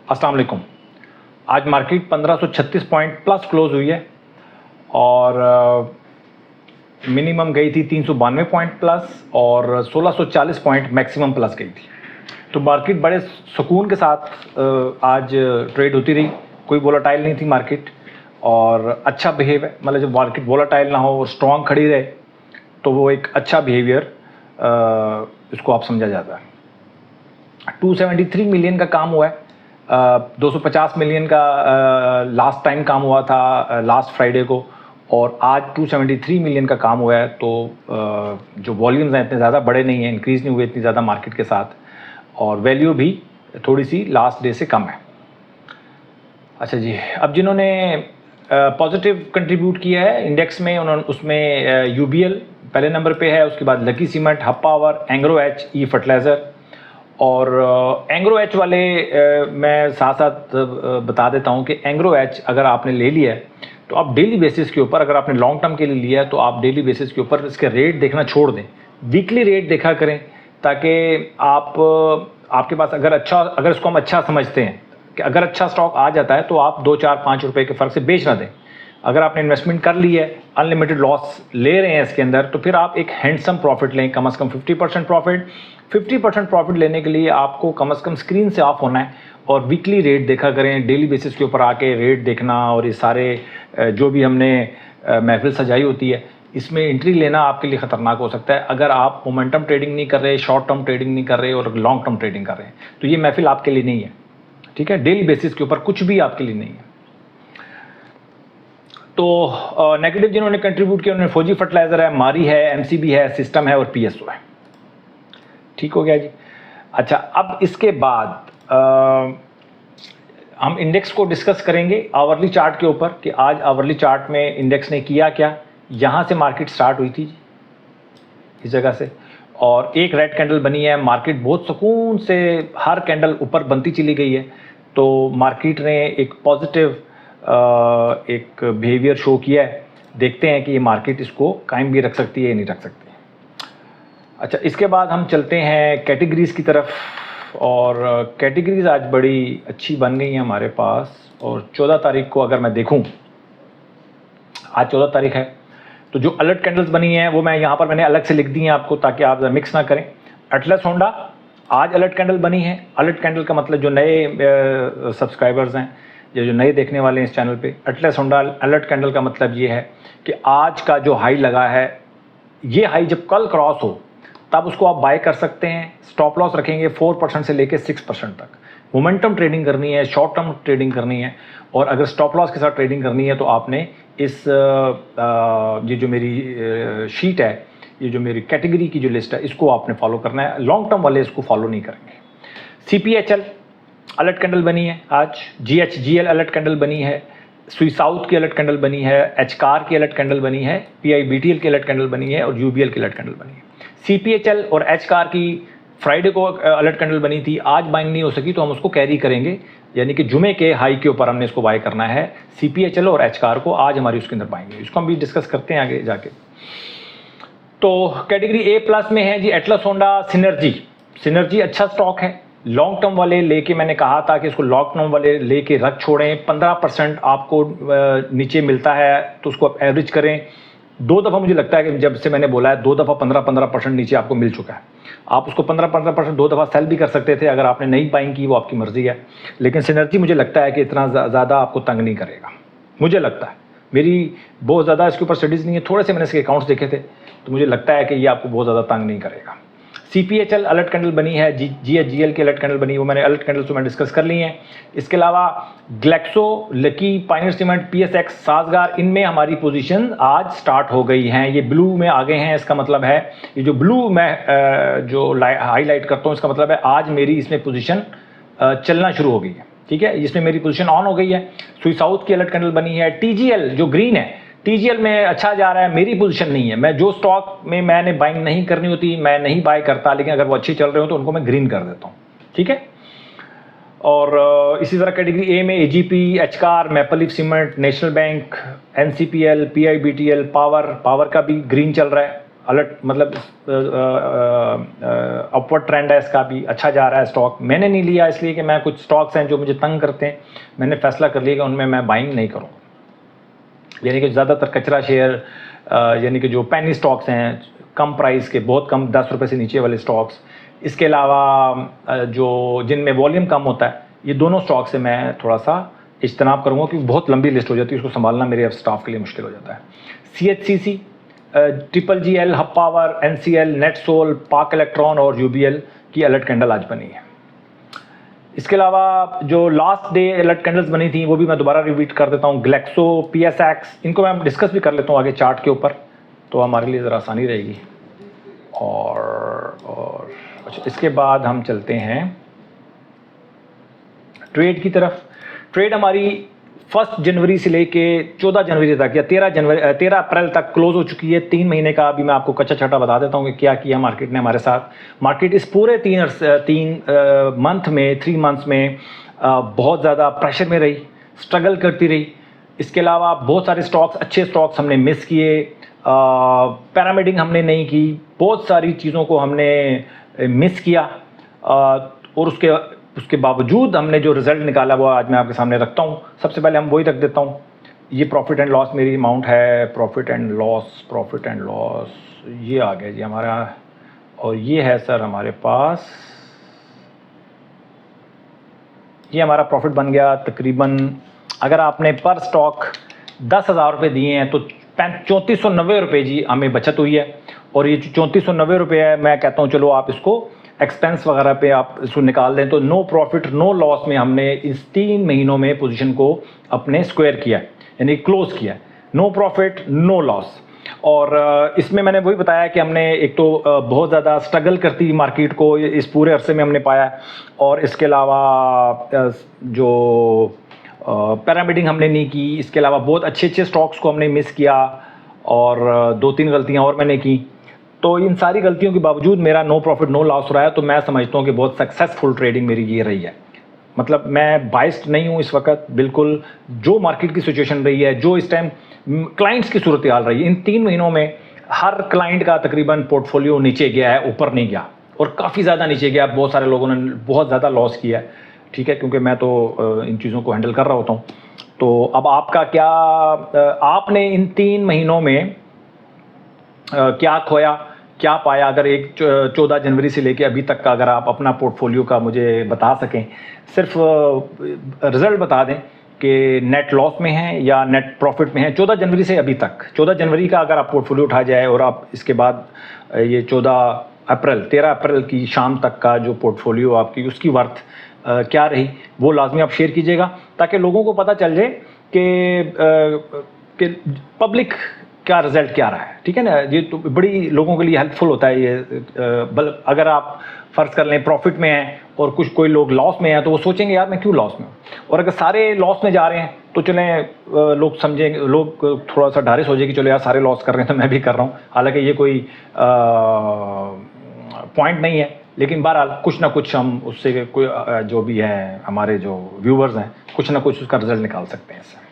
अस्सलाम वालेकुम। आज मार्केट 1536 पॉइंट प्लस क्लोज हुई है और मिनिमम गई थी 392 पॉइंट प्लस और 1640 पॉइंट मैक्सिमम प्लस गई थी। तो मार्केट बड़े सुकून के साथ आज ट्रेड होती रही, कोई वोलेटाइल नहीं थी मार्केट और अच्छा बिहेव है। मतलब जब मार्केट वोलेटाइल ना हो और स्ट्रॉन्ग खड़ी रहे तो वो एक अच्छा बिहेवियर इसको आप समझा जाता है। 273 मिलियन का काम हुआ है, 250 मिलियन का लास्ट टाइम काम हुआ था लास्ट फ्राइडे को और आज 273 मिलियन का काम हुआ है। तो जो वॉल्यूम्स हैं इतने ज़्यादा बड़े नहीं हैं, इंक्रीज़ नहीं हुए इतनी ज़्यादा मार्केट के साथ और वैल्यू भी थोड़ी सी लास्ट डे से कम है। अच्छा जी, अब जिन्होंने पॉजिटिव कंट्रीब्यूट किया है इंडेक्स में उन्होंने उसमें यूबीएल पहले नंबर पे है, उसके बाद Lucky Cement, Hub Power, Engro H, E fertilizer और एंग्रो एच वाले मैं साथ साथ बता देता हूँ कि एंग्रो एच अगर आपने ले लिया है तो आप डेली बेसिस के ऊपर, अगर आपने लॉन्ग टर्म के लिए लिया है तो आप डेली बेसिस के ऊपर इसके रेट देखना छोड़ दें, वीकली रेट देखा करें ताकि आपके पास अगर इसको हम अच्छा समझते हैं कि अगर अच्छा स्टॉक आ जाता है तो आप 2, 4, 5 रुपए के फ़र्क से बेच ना दें। अगर आपने इन्वेस्टमेंट कर ली है, अनलिमिटेड लॉस ले रहे हैं इसके अंदर, तो फिर आप एक हैंडसम प्रॉफिट लें, कम से कम 50% प्रॉफिट। 50% प्रॉफिट लेने के लिए आपको कम से कम स्क्रीन से ऑफ होना है और वीकली रेट देखा करें। डेली बेसिस के ऊपर आके रेट देखना और ये सारे जो भी हमने महफिल सजाई होती है इसमें एंट्री लेना आपके लिए ख़तरनाक हो सकता है अगर आप मोमेंटम ट्रेडिंग नहीं कर रहे, शॉर्ट टर्म ट्रेडिंग नहीं कर रहे और लॉन्ग टर्म ट्रेडिंग कर रहे हैं तो ये महफिल आपके लिए नहीं है। ठीक है, डेली बेसिस के ऊपर कुछ भी आपके लिए नहीं है। तो नेगेटिव जिन्होंने कंट्रीब्यूट किया उन्होंने फौजी फर्टिलाइज़र है, मारी है, एमसीबी है, सिस्टम है और पीएसओ है। ठीक हो गया जी। अच्छा, अब इसके बाद हम इंडेक्स को डिस्कस करेंगे आवरली चार्ट के ऊपर कि आज आवरली चार्ट में इंडेक्स ने किया क्या। यहाँ से मार्केट स्टार्ट हुई थी जी, इस जगह से, और एक रेड कैंडल बनी है। मार्केट बहुत सुकून से हर कैंडल ऊपर बनती चली गई है तो मार्केट ने एक पॉजिटिव एक बिहेवियर शो किया है। देखते हैं कि ये मार्केट इसको कायम भी रख सकती है या नहीं रख सकती। अच्छा, इसके बाद हम चलते हैं कैटेगरीज़ की तरफ और कैटेगरीज़ आज बड़ी अच्छी बन गई हैं हमारे पास। और 14 तारीख को अगर मैं देखूं, आज 14 तारीख है, तो जो अलर्ट कैंडल्स बनी हैं वो मैं यहाँ पर मैंने अलग से लिख दी हैं आपको ताकि आप मिक्स ना करें। एटलस होंडा आज अलर्ट कैंडल बनी है। अलर्ट कैंडल का मतलब जो नए सब्सक्राइबर्स हैं या जो नए देखने वाले हैं इस चैनल पे, एटलस होंडा अलर्ट कैंडल का मतलब ये है कि आज का जो हाई लगा है, ये हाई जब कल क्रॉस हो तब उसको आप बाय कर सकते हैं। स्टॉप लॉस रखेंगे 4% से लेकर 6% तक। मोमेंटम ट्रेडिंग करनी है, शॉर्ट टर्म ट्रेडिंग करनी है और अगर स्टॉप लॉस के साथ ट्रेडिंग करनी है तो आपने इस ये जो मेरी शीट है, ये जो मेरी कैटेगरी की जो लिस्ट है, इसको आपने फॉलो करना है। लॉन्ग टर्म वाले इसको फॉलो नहीं करेंगे। CPHL अलर्ट कैंडल बनी है आज, GHGL अलर्ट कैंडल बनी है, स्वी साउथ की अलर्ट कैंडल बनी है, एचकार की अलर्ट कैंडल बनी है, PIBTL की अलर्ट कैंडल बनी है और UBL की अलर्ट कैंडल बनी है। CPHL और एचकार की फ्राइडे को अलर्ट कैंडल बनी थी, आज बाइंग नहीं हो सकी तो हम उसको कैरी करेंगे, यानी कि जुमे के हाई के ऊपर हमने इसको बाय करना है। CPHL और एचकार को आज हमारी उसके अंदर बाइंग है, इसको हम भी डिस्कस करते हैं आगे जाके। तो कैटेगरी A+ में है जी एटलस होंडा, सिनर्जी अच्छा स्टॉक है। लॉन्ग टर्म वाले लेके मैंने कहा था कि इसको लॉन्ग टर्म वाले लेके रख छोड़ें। 15% आपको नीचे मिलता है तो उसको आप एवरेज करें। 2 दफ़ा मुझे लगता है कि जब से मैंने बोला है 2 दफ़ा 15% नीचे आपको मिल चुका है। आप उसको 15% 2 दफ़ा सेल भी कर सकते थे, अगर आपने नहीं बाइंग की वो आपकी मर्जी है। लेकिन सिनर्जी मुझे लगता है कि इतना ज़्यादा आपको तंग नहीं करेगा, मुझे लगता है। मेरी बहुत ज़्यादा इसके ऊपर स्टडीज़ नहीं है, थोड़े से मैंने इसके अकाउंट्स देखे थे तो मुझे लगता है कि ये आपको बहुत ज़्यादा तंग नहीं करेगा। CPHL अलर्ट कैंडल बनी है, GHGL की अलर्ट कैंडल बनी है, वो मैंने अलर्ट कैंडल तो मैं डिस्कस कर ली हैं। इसके अलावा Glaxo, lucky, Pioneer cement, PSX, साजगार, इनमें हमारी पोजीशन आज स्टार्ट हो गई हैं। ये ब्लू में आ गए हैं, इसका मतलब है ये जो ब्लू मैं जो हाईलाइट करता हूँ इसका मतलब है आज मेरी इसमें पोजीशन चलना शुरू हो गई है। ठीक है, इसमें मेरी पोजीशन ऑन हो गई है। स्वी साउथ की अलर्ट कैंडल बनी है। TGL जो ग्रीन है, TGL में अच्छा जा रहा है, मेरी पोजीशन नहीं है। मैं जो स्टॉक में मैंने बाइंग नहीं करनी होती मैं नहीं बाय करता, लेकिन अगर वो अच्छे चल रहे हो तो उनको मैं ग्रीन कर देता हूँ। ठीक है, और इसी तरह कैटेगरी A में AGP, एचकार, Maple Leaf Cement, National Bank, NCPL, PIBTL, power का भी ग्रीन चल रहा है। अलर्ट, मतलब अपवर्ड ट्रेंड है इसका भी, अच्छा जा रहा है स्टॉक। मैंने नहीं लिया इसलिए कि मैं कुछ स्टॉक्स हैं जो मुझे तंग करते हैं, मैंने फैसला कर लिया कि उनमें मैं बाइंग नहीं करूँगा। यानी कि ज़्यादातर कचरा शेयर, यानी कि जो पेनी स्टॉक्स हैं, कम प्राइस के, बहुत कम, 10 रुपये से नीचे वाले स्टॉक्स, इसके अलावा जो जिनमें वॉल्यूम कम होता है, ये दोनों स्टॉक से मैं थोड़ा सा इज्तनाब करूँगा, क्योंकि बहुत लंबी लिस्ट हो जाती है, उसको संभालना मेरे स्टाफ के लिए मुश्किल हो जाता है। CHCC, triple GL, hub power, NCL, NetSol, पाक इलेक्ट्रॉन और UBL की अलर्ट कैंडल आज बनी है। इसके अलावा जो लास्ट डे अलर्ट कैंडल्स बनी थी वो भी मैं दोबारा रिपीट कर देता हूँ। ग्लेक्सो, PSX, इनको मैं डिस्कस भी कर लेता हूँ आगे चार्ट के ऊपर, तो हमारे लिए ज़रा आसानी रहेगी। और अच्छा, इसके बाद हम चलते हैं ट्रेड की तरफ। ट्रेड हमारी 1 जनवरी से लेके 14 जनवरी तक या 13 अप्रैल तक क्लोज हो चुकी है। 3 महीने का अभी मैं आपको कच्चा छटा बता देता हूँ कि क्या किया मार्केट ने हमारे साथ। मार्केट इस पूरे 3 मंथ्स में बहुत ज़्यादा प्रेशर में रही, स्ट्रगल करती रही। इसके अलावा बहुत सारे स्टॉक्स, अच्छे स्टॉक्स हमने मिस किए, पैरामीडिंग हमने नहीं की, बहुत सारी चीज़ों को हमने मिस किया, और उसके बावजूद हमने जो रिज़ल्ट निकाला वो आज मैं आपके सामने रखता हूँ। सबसे पहले हम वही रख देता हूँ, ये प्रॉफिट एंड लॉस मेरी अमाउंट है, प्रॉफिट एंड लॉस ये आ गया जी हमारा, और ये है सर हमारे पास, ये हमारा प्रॉफिट बन गया तकरीबन, अगर आपने पर स्टॉक 10,000 रुपये दिए हैं तो 3490 रुपये जी हमें बचत हुई है। और ये 3490 रुपये है, मैं कहता हूँ चलो आप इसको एक्सपेंस वगैरह पे आप इसको निकाल दें, तो नो प्रॉफिट नो लॉस में हमने इस 3 महीनों में पोजीशन को अपने स्क्वायर किया, यानी क्लोज किया, नो प्रॉफिट नो लॉस। और इसमें मैंने वही बताया कि हमने एक तो बहुत ज़्यादा स्ट्रगल करती मार्केट को इस पूरे अरसे में हमने पाया, और इसके अलावा जो पैरामीडिंग हमने नहीं की, इसके अलावा बहुत अच्छे स्टॉक्स को हमने मिस किया, और 2-3 गलतियां और मैंने की। तो इन सारी गलतियों के बावजूद मेरा नो प्रॉफिट नो लॉस रहा है, तो मैं समझता हूँ कि बहुत सक्सेसफुल ट्रेडिंग मेरी ये रही है। मतलब मैं बाइस्ड नहीं हूँ इस वक्त, बिल्कुल जो मार्केट की सिचुएशन रही है, जो इस टाइम क्लाइंट्स की सूरत हाल रही है, इन 3 महीनों में हर क्लाइंट का तकरीबन पोर्टफोलियो नीचे गया है, ऊपर नहीं गया, और काफ़ी ज़्यादा नीचे गया। बहुत सारे लोगों ने बहुत ज़्यादा लॉस किया है, ठीक है, क्योंकि मैं तो इन चीज़ों को हैंडल कर रहा होता हूँ। तो अब आपका क्या, आपने इन 3 महीनों में क्या खोया क्या पाया, अगर 14 जनवरी से लेके अभी तक का अगर आप अपना पोर्टफोलियो का मुझे बता सकें, सिर्फ रिज़ल्ट बता दें कि नेट लॉस में हैं या नेट प्रॉफिट में हैं 14 जनवरी से अभी तक। 14 जनवरी का अगर आप पोर्टफोलियो उठा जाए और आप इसके बाद ये 13 अप्रैल की शाम तक का जो पोर्टफोलियो आपकी, उसकी वर्थ क्या रही, वो लाजमी आप शेयर कीजिएगा, ताकि लोगों को पता चल जाए कि पब्लिक क्या रिज़ल्ट क्या रहा है, ठीक है ना। ये तो बड़ी लोगों के लिए हेल्पफुल होता है ये। अगर आप फ़र्ज़ कर लें प्रॉफिट में हैं और कोई लोग लॉस में हैं, तो वो सोचेंगे यार मैं क्यों लॉस में हूँ, और अगर सारे लॉस में जा रहे हैं तो चलें, लोग समझेंगे, लोग थोड़ा सा ढारिस हो जाए कि चलो यार सारे लॉस कर रहे हैं तो मैं भी कर रहा हूँ। हालांकि ये कोई पॉइंट नहीं है, लेकिन बहरहाल कुछ ना कुछ हम उससे कोई जो भी है हमारे जो व्यूवर्स हैं, कुछ ना कुछ उसका रिज़ल्ट निकाल सकते हैं इससे।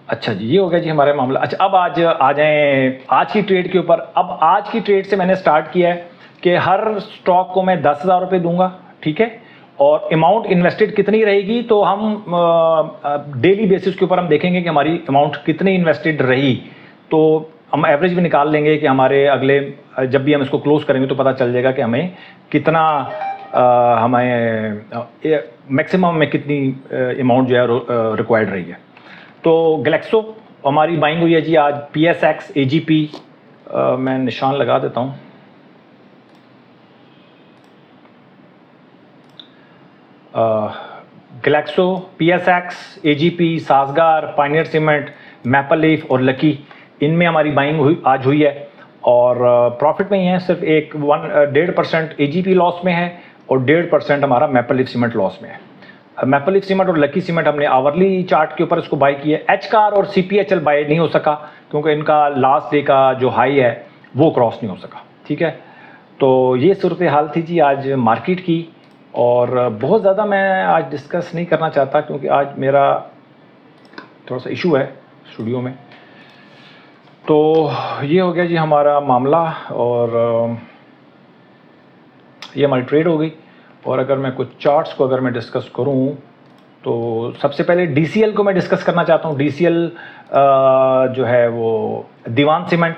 अच्छा जी, ये हो गया जी हमारा मामला। अच्छा, अब आज आ जाएं आज की ट्रेड के ऊपर। अब आज की ट्रेड से मैंने स्टार्ट किया है कि हर स्टॉक को मैं 10,000 रुपये दूंगा, ठीक है, और अमाउंट इन्वेस्टेड कितनी रहेगी, तो हम डेली बेसिस के ऊपर हम देखेंगे कि हमारी अमाउंट कितनी इन्वेस्टेड रही, तो हम एवरेज भी निकाल लेंगे कि हमारे अगले, जब भी हम इसको क्लोज करेंगे तो पता चल जाएगा कि हमें कितना, हमें मैक्सिमम में कितनी अमाउंट जो है रिक्वायर्ड रही है। तो ग्लेक्सो हमारी बाइंग हुई है जी आज, PSX, AGP, मैं निशान लगा देता हूँ, ग्लेक्सो, PSX, AGP, सासगार, पायनियर सीमेंट, मैपल लीफ और लकी, इनमें हमारी बाइंग आज हुई है, और प्रॉफिट में ही है। सिर्फ 1.5% AGP लॉस में है और 1.5% हमारा मैपल लीफ सीमेंट लॉस में है। मैपल लीफ सीमेंट और लकी सीमेंट हमने आवरली चार्ट के ऊपर इसको बाई किया है। HCAR और CPHL बाई नहीं हो सका क्योंकि इनका लास्ट डे का जो हाई है वो क्रॉस नहीं हो सका, ठीक है। तो ये सूरत हाल थी जी आज मार्केट की, और बहुत ज़्यादा मैं आज डिस्कस नहीं करना चाहता क्योंकि आज मेरा थोड़ा सा इशू है स्टूडियो में। तो ये हो गया जी हमारा मामला, और ये हमारी ट्रेड हो गई। और अगर मैं कुछ चार्ट्स को अगर मैं डिस्कस करूं तो सबसे पहले DCL को मैं डिस्कस करना चाहता हूं। DCL जो है वो दीवान सीमेंट,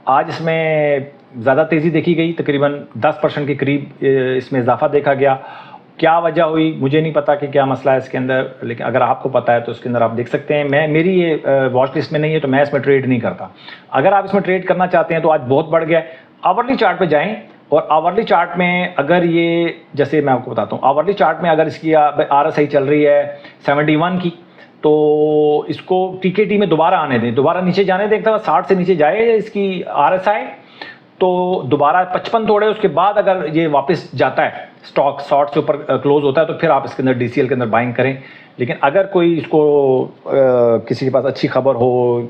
आज इसमें ज़्यादा तेज़ी देखी गई, तकरीबन 10% के करीब इसमें इजाफा देखा गया। क्या वजह हुई मुझे नहीं पता कि क्या मसला है इसके अंदर, लेकिन अगर आपको पता है तो इसके अंदर आप देख सकते हैं। मेरी ये वॉच लिस्ट में नहीं है तो मैं इसमें ट्रेड नहीं करता। अगर आप इसमें ट्रेड करना चाहते हैं तो आज बहुत बढ़ गया। आवरली चार्ट पे जाएं, और आवरली चार्ट में अगर ये, जैसे मैं आपको बताता हूँ, आवरली चार्ट में अगर इसकी RSI चल रही है 71 की, तो इसको TKT में दोबारा आने दें, दोबारा नीचे जाने दें। 60 से नीचे जाए इसकी RSI, तो दोबारा 55 तोड़े, उसके बाद अगर ये वापस जाता है, स्टॉक शॉर्ट से ऊपर क्लोज होता है, तो फिर आप इसके अंदर DCL के अंदर बाइंग करें। लेकिन अगर कोई इसको किसी के पास अच्छी खबर हो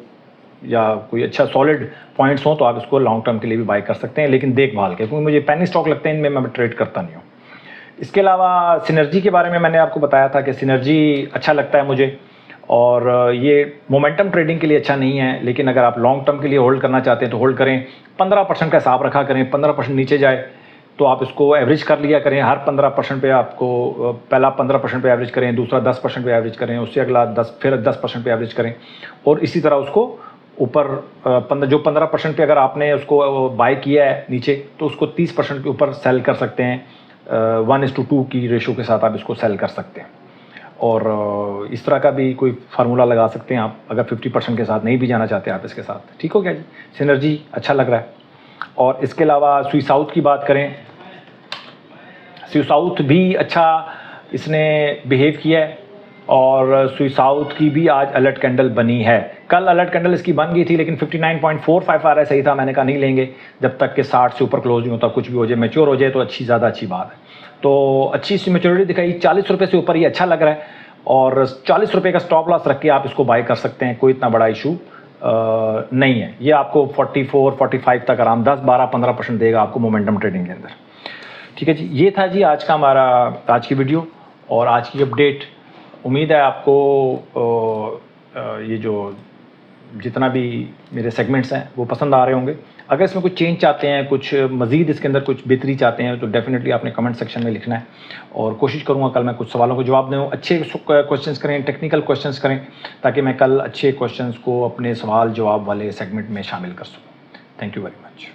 या कोई अच्छा सॉलिड पॉइंट्स हो तो आप इसको लॉन्ग टर्म के लिए भी बाई कर सकते हैं, लेकिन देखभाल के, क्योंकि मुझे पेनी स्टॉक लगते हैं, इनमें मैं ट्रेड करता नहीं हूँ। इसके अलावा सिनर्जी के बारे में मैंने आपको बताया था कि सिनर्जी अच्छा लगता है मुझे, और ये मोमेंटम ट्रेडिंग के लिए अच्छा नहीं है, लेकिन अगर आप लॉन्ग टर्म के लिए होल्ड करना चाहते हैं तो होल्ड करें। 15% का हिसाब रखा करें, 15% नीचे जाए तो आप इसको एवरेज कर लिया करें। हर 15% पे आपको, पहला 15% पे एवरेज करें, दूसरा 10% पे एवरेज करें, उससे अगला 10, फिर 10% पे एवरेज करें, और इसी तरह उसको ऊपर जो 15% पे अगर आपने उसको बाय किया है नीचे, तो उसको 30% के ऊपर सेल कर सकते हैं। 1:2 की रेशो के साथ आप इसको सेल कर सकते हैं। और इस तरह का भी कोई फार्मूला लगा सकते हैं आप, अगर 50% के साथ नहीं भी जाना चाहते आप इसके साथ। ठीक हो गया जी, सिनर्जी अच्छा लग रहा है। और इसके अलावा स्विस साउथ की बात करें, स्विस साउथ भी अच्छा इसने बिहेव किया है, और स्विस साउथ की भी आज अलर्ट कैंडल बनी है। कल अलर्ट कैंडल इसकी बन गई थी, लेकिन 59.45 आ रहा है, सही था। मैंने कहा नहीं लेंगे जब तक कि 60 से ऊपर क्लोज नहीं होता, कुछ भी हो जाए, मैच्योर हो जाए तो ज़्यादा अच्छी बात है। तो अच्छी सी मैच्योरिटी दिखाई, 40 रुपये से ऊपर ये अच्छा लग रहा है, और 40 रुपये का स्टॉप लॉस रख के आप इसको बाय कर सकते हैं, कोई इतना बड़ा इशू नहीं है। ये आपको 44-45 तक आराम 10-12-15% देगा आपको मोमेंटम ट्रेडिंग के अंदर। ठीक है जी, ये था जी आज का हमारा आज की वीडियो और आज की अपडेट। उम्मीद है आपको ये जो जितना भी मेरे सेगमेंट्स हैं वो पसंद आ रहे होंगे। अगर इसमें कुछ चेंज चाहते हैं, कुछ मज़ीद इसके अंदर कुछ बेहतरी चाहते हैं, तो डेफिनेटली आपने कमेंट सेक्शन में लिखना है, और कोशिश करूँगा कल मैं कुछ सवालों को जवाब दूँ। अच्छे क्वेश्चंस करें, टेक्निकल क्वेश्चंस करें, ताकि मैं कल अच्छे क्वेश्चंस को अपने सवाल जवाब वाले सेगमेंट में शामिल कर सकूँ। Thank you very much.